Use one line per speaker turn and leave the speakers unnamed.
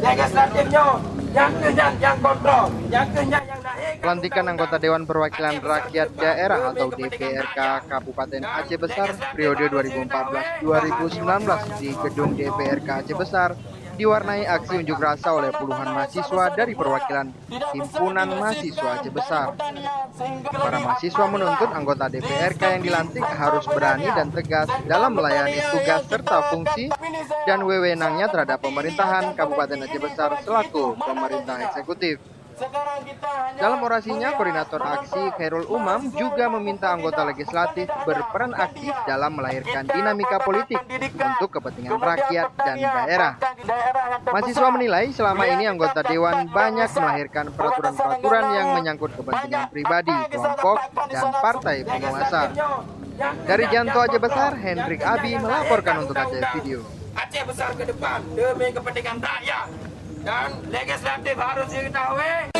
legislatifnya yang kenyang, yang kontrol, yang kenyang, yang naik.
Pelantikan anggota Dewan Perwakilan Rakyat Daerah atau DPRK Kabupaten Aceh Besar periode 2014-2019 di gedung DPRK Aceh Besar diwarnai aksi unjuk rasa oleh puluhan mahasiswa dari perwakilan Himpunan Mahasiswa Aceh Besar. Para mahasiswa menuntut anggota DPRK yang dilantik harus berani dan tegas dalam melayani tugas serta fungsi dan wewenangnya terhadap pemerintahan Kabupaten Aceh Besar selaku pemerintah eksekutif. Dalam orasinya, Koordinator Aksi Khairul Umam juga meminta anggota legislatif berperan aktif dalam melahirkan dinamika politik untuk kepentingan rakyat dan daerah. Mahasiswa menilai selama ini anggota Dewan banyak melahirkan peraturan-peraturan yang menyangkut kepentingan pribadi, kelompok, dan partai penguasa. Dari Janto Aceh Besar, Hendrik Abi melaporkan untuk Aceh Video.
Aceh Besar ke depan demi kepentingan rakyat dan legislatif harus diketahui.